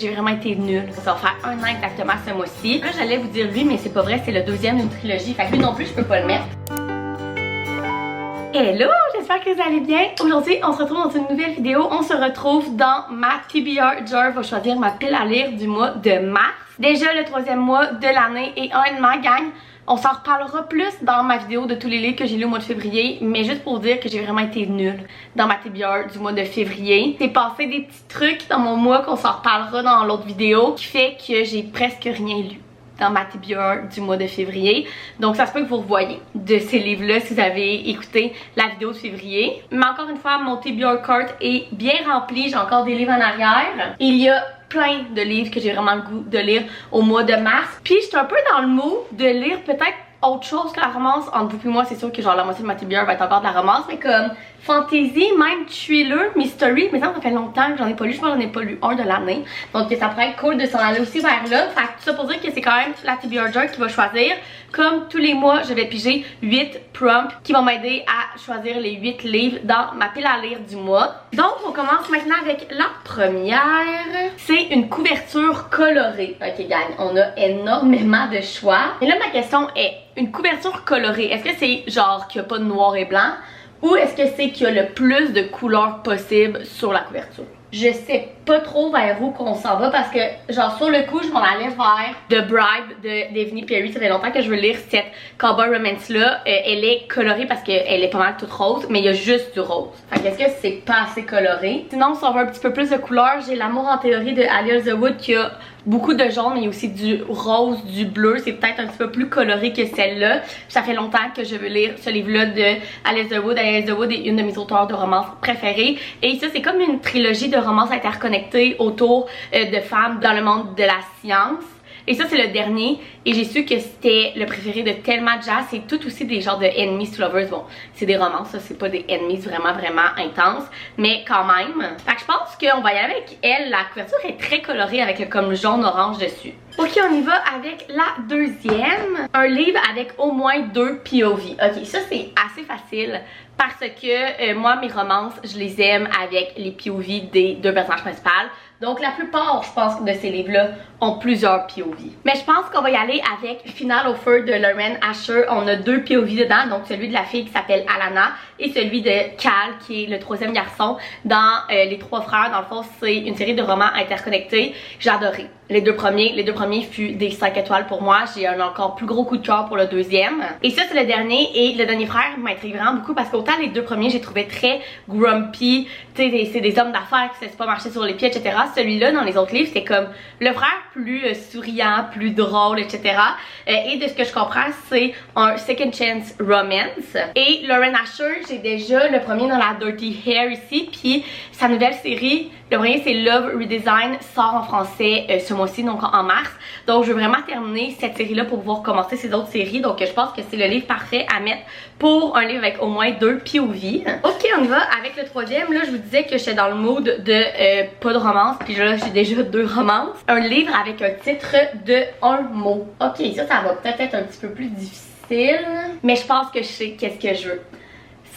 J'ai vraiment été nulle. Ça va faire un an exactement ce mois-ci. Là, j'allais vous dire lui, mais c'est pas vrai, c'est le deuxième d'une trilogie. Fait que lui non plus, je peux pas le mettre. Hello, j'espère que vous allez bien. Aujourd'hui, on se retrouve dans une nouvelle vidéo. On se retrouve dans ma TBR jar. Je vais choisir ma pile à lire du mois de mars. Déjà le troisième mois de l'année et honnêtement, gang, on s'en reparlera plus dans ma vidéo de tous les livres que j'ai lus au mois de février, mais juste pour dire que j'ai vraiment été nulle dans ma TBR du mois de février. C'est passé des petits trucs dans mon mois qu'on s'en reparlera dans l'autre vidéo qui fait que j'ai presque rien lu dans ma TBR du mois de février. Donc ça se peut que vous revoyez de ces livres-là si vous avez écouté la vidéo de février. Mais encore une fois, mon TBR cart est bien rempli. J'ai encore des livres en arrière. Il y a plein de livres que j'ai vraiment le goût de lire au mois de mars. Puis je suis un peu dans le mood de lire peut-être autre chose que la romance. Entre vous et moi, c'est sûr que genre la moitié de ma TBR va être encore de la romance, mais comme fantasy, même thriller, mystery, mais ça fait longtemps que j'en ai pas lu. Je pense que j'en ai pas lu un de l'année. Donc ça pourrait être cool de s'en aller aussi vers là. Fait que tout ça pour dire que c'est quand même la TBR jar qui va choisir. Comme tous les mois, je vais piger 8 prompts qui vont m'aider à choisir les 8 livres dans ma pile à lire du mois. Donc on commence maintenant avec la première. C'est une couverture colorée. Ok gang, on a énormément de choix. Et là ma question est, une couverture colorée, est-ce que c'est genre qu'il n'y a pas de noir et blanc? Ou est-ce que c'est qu'il y a le plus de couleurs possible sur la couverture? Je sais pas trop vers où qu'on s'en va parce que genre sur le coup je m'en allais vers The Bribe de Devney Perry. Ça fait longtemps que je veux lire cette cowboy romance là. Elle est colorée parce qu'elle est pas mal toute rose, mais il y a juste du rose. Fait qu'est-ce que c'est pas assez coloré? Sinon si on veut un petit peu plus de couleurs, j'ai L'amour en théorie de Alia The qui a beaucoup de jaune, mais il y a aussi du rose, du bleu. C'est peut-être un petit peu plus coloré que celle-là. Ça fait longtemps que je veux lire ce livre-là de Alice The Wood. Alice The Wood est une de mes auteurs de romance préférées. Et ça, c'est comme une trilogie de romances interconnectées autour de femmes dans le monde de la science. Et ça, c'est le dernier. Et j'ai su que c'était le préféré de Thelma Jazz. C'est tout aussi des genres de enemies to lovers. Bon, c'est des romances, ça, c'est pas des enemies vraiment intenses. Mais quand même. Fait que je pense qu'on va y aller avec elle. La couverture est très colorée avec comme jaune-orange dessus. Ok, on y va avec la deuxième. Un livre avec au moins 2 POV. Ok, ça, c'est assez facile. Parce que moi, mes romances, je les aime avec les POV des 2 personnages principaux. Donc la plupart, je pense, de ces livres-là ont plusieurs POV. Mais je pense qu'on va y aller avec Final Offer de Lauren Asher. On a 2 POV dedans, donc celui de la fille qui s'appelle Alana et celui de Cal, qui est le 3e garçon dans Les 3 frères. Dans le fond, c'est une série de romans interconnectés. J'ai adoré les deux premiers furent des 5 étoiles pour moi. J'ai un encore plus gros coup de cœur pour le deuxième. Et ça, c'est le dernier. Et le dernier frère m'intrigue vraiment beaucoup parce qu'autant les 2 premiers, j'ai trouvé très grumpy. Tu sais, c'est des hommes d'affaires qui ne se pas marcher sur les pieds, etc. Celui-là, dans les autres livres, c'est comme le frère plus souriant, plus drôle, etc. Et de ce que je comprends, c'est un second chance romance. Et Lauren Asher, j'ai déjà le premier dans la Dirty Hair ici. Puis sa nouvelle série, le premier c'est Love Redesign, sort en français ce mois-ci, donc en mars. Donc je veux vraiment terminer cette série-là pour pouvoir commencer ces autres séries. Donc je pense que c'est le livre parfait à mettre pour un livre avec au moins 2 POV. Ok, on y va avec le troisième. Là, je vous disais que j'étais dans le mood de pas de romance. Puis là, j'ai déjà 2 romances. Un livre avec un titre de 1 mot. Ok, ça va peut-être être un petit peu plus difficile. Mais je pense que je sais qu'est-ce que je veux.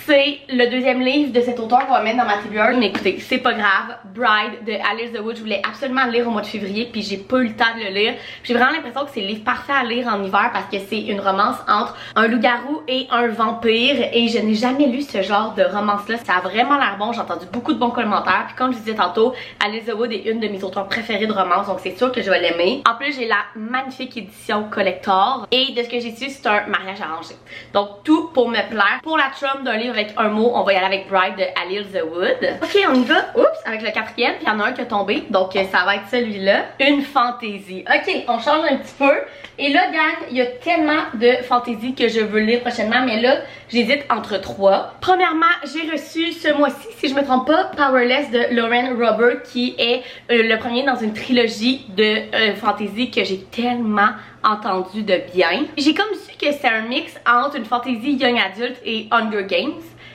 C'est le deuxième livre de cet auteur qu'on va mettre dans ma TBR. Mais écoutez, c'est pas grave. Bride de Alice The Wood. Je voulais absolument le lire au mois de février, puis j'ai pas eu le temps de le lire. J'ai vraiment l'impression que c'est le livre parfait à lire en hiver parce que c'est une romance entre un loup-garou et un vampire. Et je n'ai jamais lu ce genre de romance-là. Ça a vraiment l'air bon. J'ai entendu beaucoup de bons commentaires. Puis comme je vous disais tantôt, Alice The Wood est une de mes auteurs préférées de romance, donc c'est sûr que je vais l'aimer. En plus, j'ai la magnifique édition collector. Et de ce que j'ai su, c'est un mariage arrangé. Donc tout pour me plaire. Pour la trame d'un livre avec un mot, on va y aller avec Bride de Alice The Wood. Ok, on y va. Oups, avec le 4e, puis il y en a un qui a tombé. Donc ça va être celui-là. Une fantaisie. Ok, on change un petit peu. Et là, gang, il y a tellement de fantaisie que je veux lire prochainement, mais là, j'hésite entre 3. Premièrement, j'ai reçu ce mois-ci, si je me trompe pas, Powerless de Lauren Robert, qui est le premier dans une trilogie de fantaisie que j'ai tellement entendu de bien. J'ai comme su que c'est un mix entre une fantaisie young adulte et Hunger Games.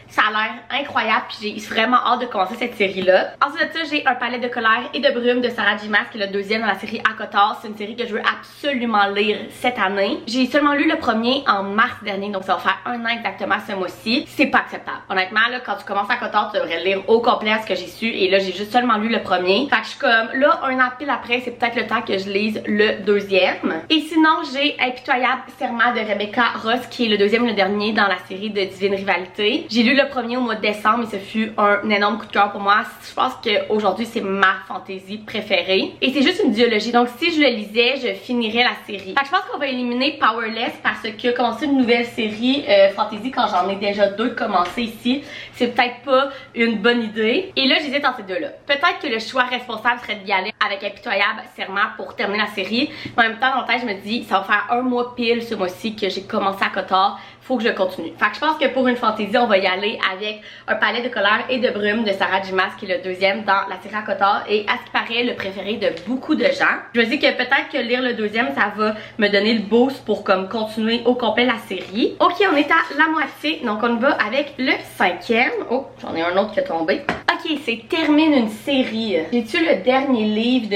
Ça a l'air incroyable puis j'ai vraiment hâte de commencer cette série-là. Ensuite de ça, j'ai Un palais de colère et de brume de Sarah J. Maas, qui est le deuxième dans la série ACOTAR. C'est une série que je veux absolument lire cette année. J'ai seulement lu le premier en mars dernier, donc ça va faire un an exactement ce mois-ci. C'est pas acceptable. Honnêtement, là, quand tu commences ACOTAR, tu devrais lire au complet ce que j'ai su, et là, j'ai juste seulement lu le premier. Fait que je suis comme, là, un an pile après, c'est peut-être le temps que je lise le deuxième. Et sinon, j'ai Impitoyable serment de Rebecca Ross, qui est le deuxième et le dernier dans la série de Divine Rivalité. J'ai lu le premier au mois de décembre et ce fut un énorme coup de cœur pour moi. Je pense qu'aujourd'hui, c'est ma fantasy préférée. Et c'est juste une duologie, donc si je le lisais, je finirais la série. Fait que je pense qu'on va éliminer Powerless parce que commencer une nouvelle série fantasy quand j'en ai déjà deux commencées ici, c'est peut-être pas une bonne idée. Et là, j'hésite entre ces deux-là. Peut-être que le choix responsable serait d'y aller avec Impitoyable serment pour terminer la série. Mais en même temps, dans le tête, je me dis, ça va faire un mois pile ce mois-ci que j'ai commencé à ACOTAR. Faut que je continue. Fait que je pense que pour une fantasy, on va y aller avec Un palais de colère et de brume de Sarah J. Maas, qui est le deuxième dans la série ACOTAR et à ce qui paraît le préféré de beaucoup de gens. Je me dis que peut-être que lire le deuxième, ça va me donner le boost pour comme continuer au complet la série. Ok, on est à la moitié, donc on va avec le cinquième. Oh, j'en ai un autre qui est tombé. Ok, c'est Termine une série. J'ai-tu le dernier livre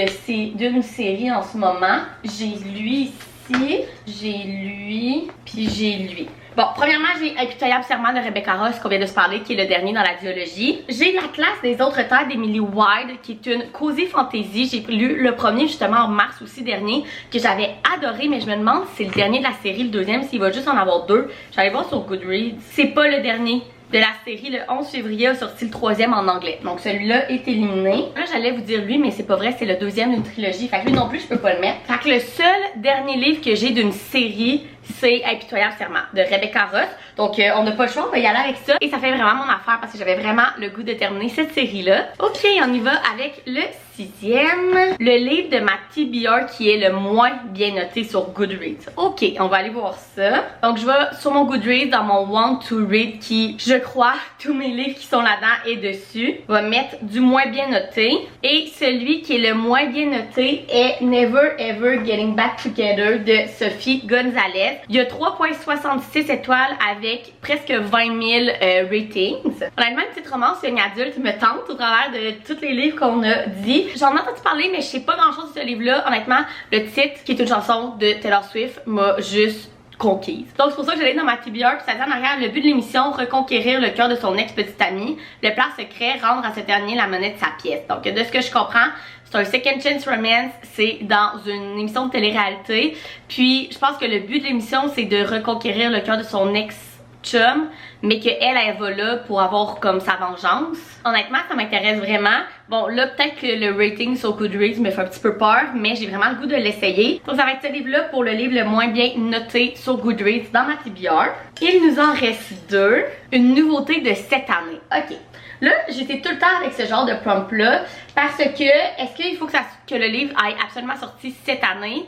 d'une série en ce moment? J'ai lui ici, j'ai lui, puis j'ai lui. Bon, premièrement, j'ai Impitoyable serment de Rebecca Ross qu'on vient de se parler, qui est le dernier dans la duologie. J'ai La classe des autres terres d'Emily Wilde, qui est une cozy fantasy. J'ai lu le premier justement en mars aussi dernier, que j'avais adoré, mais je me demande si c'est le dernier de la série, le deuxième, s'il va juste en avoir deux. J'allais voir sur Goodreads. C'est pas le dernier de la série. Le 11 février a sorti le troisième en anglais. Donc celui-là est éliminé. Là, j'allais vous dire lui, mais c'est pas vrai, c'est le deuxième d'une trilogie. Fait que lui non plus, je peux pas le mettre. Fait que le seul dernier livre que j'ai d'une série, c'est Impitoyable serment de Rebecca Ross. Donc on n'a pas le choix, on va y aller avec ça. Et ça fait vraiment mon affaire parce que j'avais vraiment le goût de terminer cette série-là. Ok, on y va avec le sixième. Le livre de ma TBR qui est le moins bien noté sur Goodreads. Ok, on va aller voir ça. Donc je vais sur mon Goodreads dans mon Want to Read qui, je crois, tous mes livres qui sont là-dedans et dessus. On va mettre du moins bien noté. Et celui qui est le moins bien noté est Never Ever Getting Back Together de Sophie Gonzalez. Il y a 3.66 étoiles avec presque 20 000 ratings. Honnêtement, une petite romance young adulte me tente au travers de tous les livres qu'on a dit. J'en ai entendu parler, mais je sais pas grand chose de ce livre-là. Honnêtement, le titre, qui est une chanson de Taylor Swift, m'a juste conquise. Donc c'est pour ça que j'allais dans ma TBR, puis ça dit en arrière, le but de l'émission, reconquérir le cœur de son ex-petite amie. Le plan secret, rendre à ce dernier la monnaie de sa pièce. Donc de ce que je comprends, c'est un second chance romance, c'est dans une émission de télé-réalité. Puis je pense que le but de l'émission, c'est de reconquérir le cœur de son ex-chum, mais elle va là pour avoir comme sa vengeance. Honnêtement, ça m'intéresse vraiment. Bon, là, peut-être que le rating sur Goodreads me fait un petit peu peur, mais j'ai vraiment le goût de l'essayer. Donc ça va être ce livre-là pour le livre le moins bien noté sur Goodreads dans ma TBR. Il nous en reste deux. Une nouveauté de cette année. Ok. Là, j'étais tout le temps avec ce genre de prompt-là parce que, est-ce qu'il faut que le livre aille absolument sorti cette année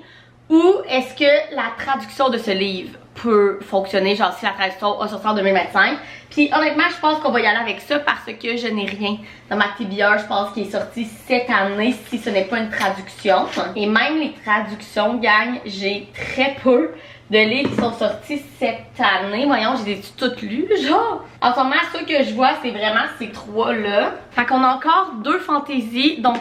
ou est-ce que la traduction de ce livre peut fonctionner, genre si la traduction a sorti en 2025. Puis honnêtement, je pense qu'on va y aller avec ça parce que je n'ai rien dans ma TBR, je pense, qui est sorti cette année si ce n'est pas une traduction. Et même les traductions, gang, j'ai très peu de livres qui sont sortis cette année. Voyons, j'ai toutes lues, genre. En ce moment, ceux que je vois, c'est vraiment ces trois-là. Fait qu'on a encore deux fantaisies. Donc,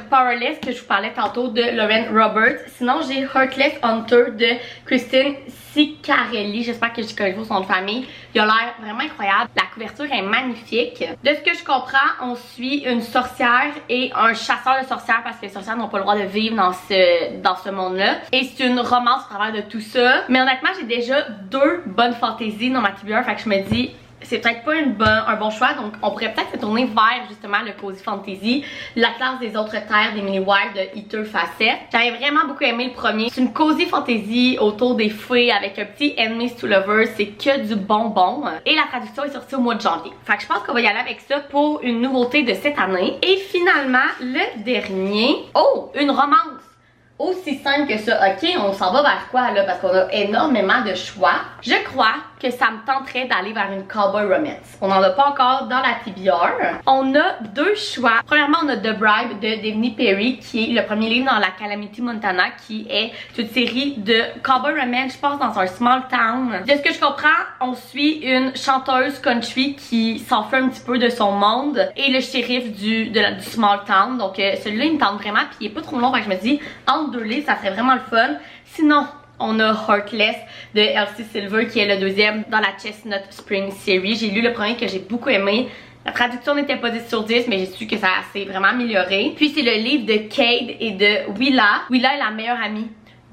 Powerless, que je vous parlais tantôt, de Lauren Roberts. Sinon, j'ai Heartless Hunter de Christine Ciccarelli. J'espère que je connais son nom de famille. Il a l'air vraiment incroyable. La couverture est magnifique. De ce que je comprends, on suit une sorcière et un chasseur de sorcières parce que les sorcières n'ont pas le droit de vivre dans ce monde-là. Et c'est une romance à travers de tout ça. Mais honnêtement, j'ai déjà deux bonnes fantaisies dans ma TBR. Fait que je me dis, c'est peut-être pas un bon choix, donc on pourrait peut-être se tourner vers justement le cozy fantasy, La classe des autres terres d'Emily Wilde de Eater Facet. J'avais vraiment beaucoup aimé le premier. C'est une cozy fantasy autour des fées avec un petit enemies to lovers, c'est que du bonbon. Et la traduction est sortie au mois de janvier. Fait que je pense qu'on va y aller avec ça pour une nouveauté de cette année. Et finalement, le dernier, oh, une romance. aussi simple que ça. Ok, on s'en va vers quoi là? Parce qu'on a énormément de choix. Je crois que ça me tenterait d'aller vers une cowboy romance. On n'en a pas encore dans la TBR. On a deux choix. Premièrement, on a The Bribe de Devney Perry, qui est le premier livre dans la Calamity Montana, qui est une série de cowboy romance, je pense, dans un small town. De ce que je comprends, on suit une chanteuse country qui s'en fait un petit peu de son monde et le shérif du small town. Donc celui-là, il me tente vraiment, puis il est pas trop long, donc je me dis, entre deux livres, ça serait vraiment le fun. Sinon, on a Heartless de Elsie Silver qui est le deuxième dans la Chestnut Spring Series. J'ai lu le premier que j'ai beaucoup aimé. La traduction n'était pas 10 sur 10, mais j'ai su que ça s'est vraiment amélioré. Puis c'est le livre de Cade et de Willa. Willa est la meilleure amie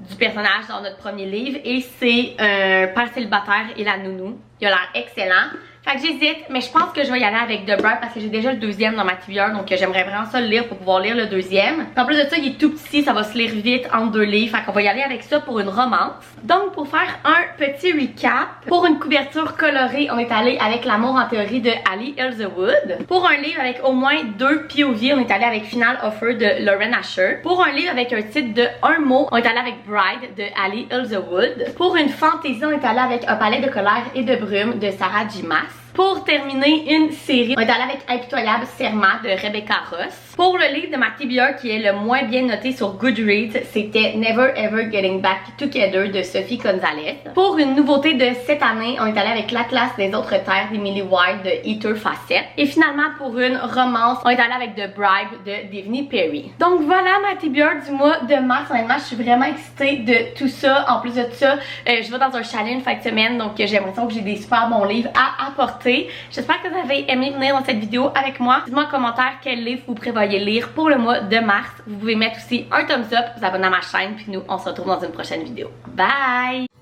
du personnage dans notre premier livre et c'est un père célibataire et la nounou. Il a l'air excellent. Fait que j'hésite, mais je pense que je vais y aller avec The Bribe parce que j'ai déjà le deuxième dans ma TBR, donc j'aimerais vraiment ça le lire pour pouvoir lire le deuxième. En plus de ça, il est tout petit, ça va se lire vite entre deux livres, fait qu'on va y aller avec ça pour une romance. Donc pour faire un petit recap, pour une couverture colorée, on est allé avec L'amour en théorie de Ali Elzewood. Pour un livre avec au moins 2 POV, on est allé avec Final Offer de Lauren Asher. Pour un livre avec un titre de un mot, on est allé avec Bride de Ali Elzewood. Pour une fantaisie, on est allé avec Un palais de colère et de brume de Sarah J. Maas. Pour terminer une série, on est allé avec Impitoyable Serment de Rebecca Ross. Pour le livre de ma TBR qui est le moins bien noté sur Goodreads, c'était Never Ever Getting Back Together de Sophie Gonzalez. Pour une nouveauté de cette année, on est allé avec L'Atlas des autres terres d'Emily White de Eater Facette. Et finalement, pour une romance, on est allé avec The Bribe de Devney Perry. Donc voilà ma TBR du mois de mars. Honnêtement, je suis vraiment excitée de tout ça. En plus de tout ça, je vais dans un chalet une fin de semaine, donc j'ai l'impression que j'ai des super bons livres à apporter. J'espère que vous avez aimé venir dans cette vidéo avec moi. Dites-moi en commentaire quel livre vous prévoyez lire pour le mois de mars. Vous pouvez mettre aussi un thumbs up, vous abonner à ma chaîne, puis nous on se retrouve dans une prochaine vidéo. Bye!